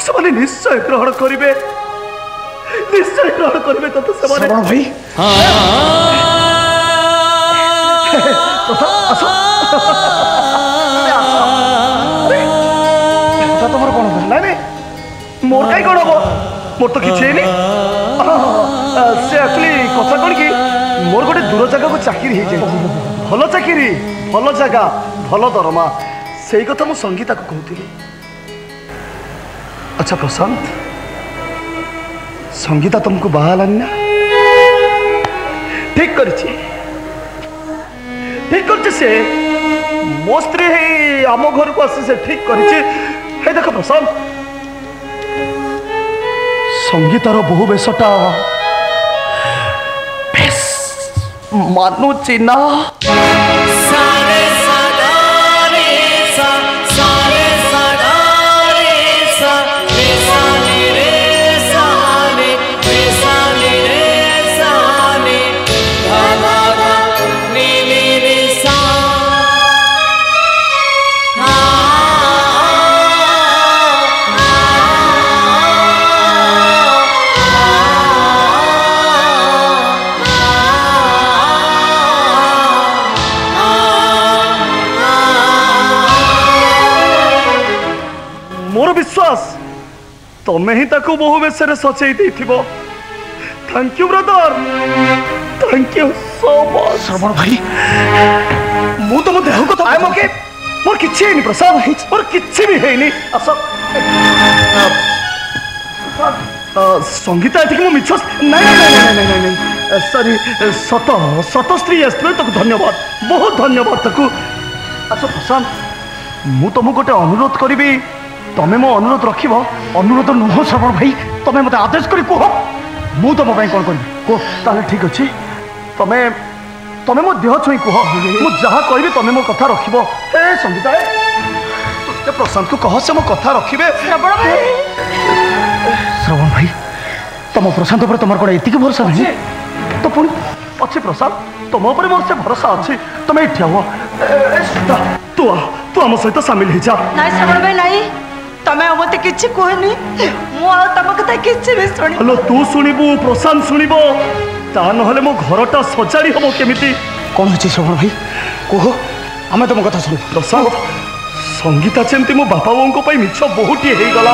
से निश्चय ग्रहण करेंगे निश्चय ग्रहण करेंगे तो श्रवण भाई तुम कौन ना मोर कहीं कौन हम मोर तो किसी नहीं से एक्चुअली कथा कौन कि मोर गोटे दूर जगह को चाकरी भल चाकरी भल जगह भल दरमा से कथा मु संगीता को कहती। अच्छा प्रशांत संगीता तुमको बाहलानी ना ठीक कर से मो स्त्री आम घर को आसी से ठीक कर देख प्रशांत संगीतार बहु बेशटा बेस मानुची ना विश्वास तुम्हें ही ताको बहु बेस सचई देथिबो। Thank you brother thank you so much. Shravan भाई मु तुम देह को आई मके मोर किछि हेनी प्रसाद मोर किछि भी हेनी आस संगीता एतिक मु मिछस नहीं सॉरी सत सत स्त्री आस्ते तक धन्यवाद बहुत धन्यवाद तक। अच्छा प्रशांत मु तुम गोटे अनुरोध करी तमें मो अनुरोध रख अनुरोध नुह श्रवण भाई तमें मत आदेश कर कह मु तुम कौन कर कह ठीक अच्छे तमें तमें मो देह छुई कह मु जहाँ कह तमें मो कथा रख संगीता प्रशांत को कह से मो कथा रखिए। श्रवण भाई तुम प्रशांत पर तुम कौन एति भरोसा नहीं तो पुणी अच्छे प्रशांत तुम मोर से भरोसा अच्छे तुम ये हुआ तू तू आम सहित सामिल हो जा। श्रवण भाई नहीं तमें मत किछि कहनी मु आ तम कथा किछि भी सुनी हेलो तू सुनिबू प्रशांत सुनिबो ता नहले मो घरटा सजाड़ी हबो केमिति कोन होछि श्रवण भाई कहो आमे तुम कथा सुन। प्रशांत संगीता सेमती मो बापा बोंको पई मिछ बहुटी हेई गला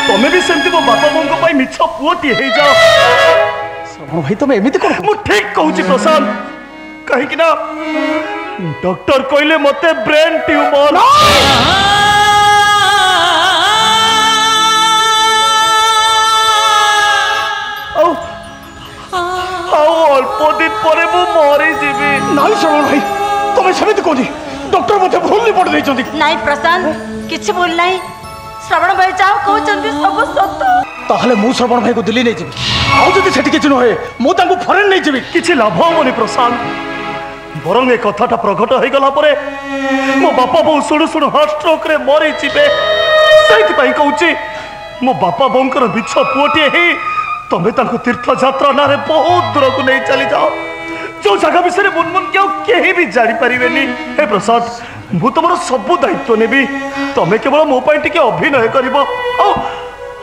तमे भी सेमती मो बापा बोंको पई मिछ पुओटी हेई जाओ। श्रवण भाई तमे एमिति कर मु ठीक कहूछि प्रशांत कहि कि ना डॉक्टर कहले मते ब्रेन ट्यूमर अल्प दिन पर मरी जीवी नहीं। श्रवण भाई तुम्हें सेमती कहनी डॉक्टर मते भूल रिपोर्ट देइछंती नहीं प्रशांत किछि भूल नहीं श्रवण भाई जाओ कहउछंती सब सत्य ताहले मु श्रवण भाई को दिल्ली नहीं जीवी आ जदि सेठी किछि न होए मु तांको फॉरेन नहीं जीवी किछि लाभ होनी प्रशांत बरंग ए कथाटा प्रकट हो गला परे मो बापा बो सुणु सुणु हार्ट स्ट्रोक रे मरी जीवे सेठी पई कहउछि मो बापा बोंकर बिछ पुओटी हे तमें तीर्थ यात्रा ना बहुत दूर को नहीं चली जाओ जो जगह विषय मुनमुन के कहीं भी जानी पारे। हे प्रसाद मु तुम सब दायित्व नेबी तमें केवल मो टे अभिनय कर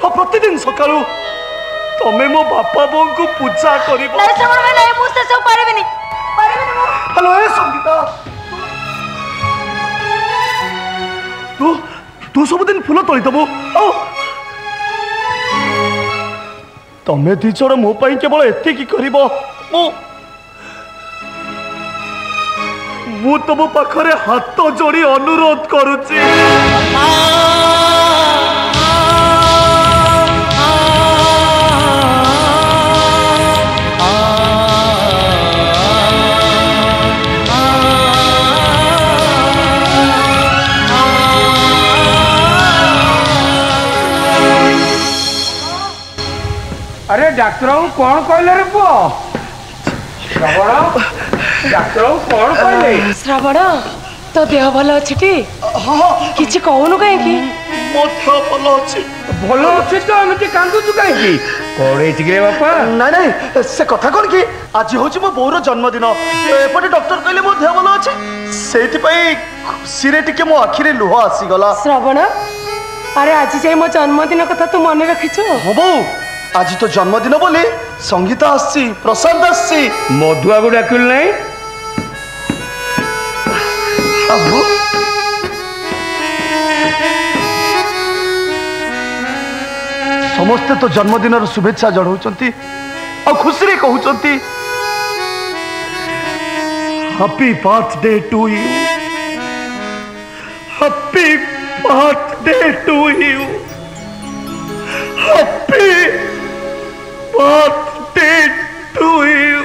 प्रतिदिन सका तमें मो बापा बो को पूजा कर। हेलो संगीता तू तू सबुदिन फूल तोली दबु तमें दिजर मो केवल एतिकी कर तुम पाखरे हाथ जोड़ी अनुरोध करुची। अरे डॉक्टर कौन कहले रे पुओ श्रवण डॉक्टर कौन कहले श्रवण तो देह भल अछि टी हां किछि कहनु काहे की मो देह भल अछि भल अछि तो एमति कांदु तू काहे की कोड़े रे बापा नहीं नहीं से कथा कोन की आज होछि मो बोर जन्मदिन एपटे डॉक्टर कहले मो देह भल अछि सेति पई खुशी रे टिके मो आखिरे लुह आसी गला। श्रवण अरे आज जाए मो जन्मदिन कथा तू मन रखिଛୁ हाँ बो आज तो जन्मदिन बोली संगीता आसी प्रशांत आसी मधुआ को डाकिल नहीं अबू समस्ते तो जन्मदिन शुभेच्छा जनाऊँच और खुशी कहते happy birthday to you happy birthday to you happy birthday to you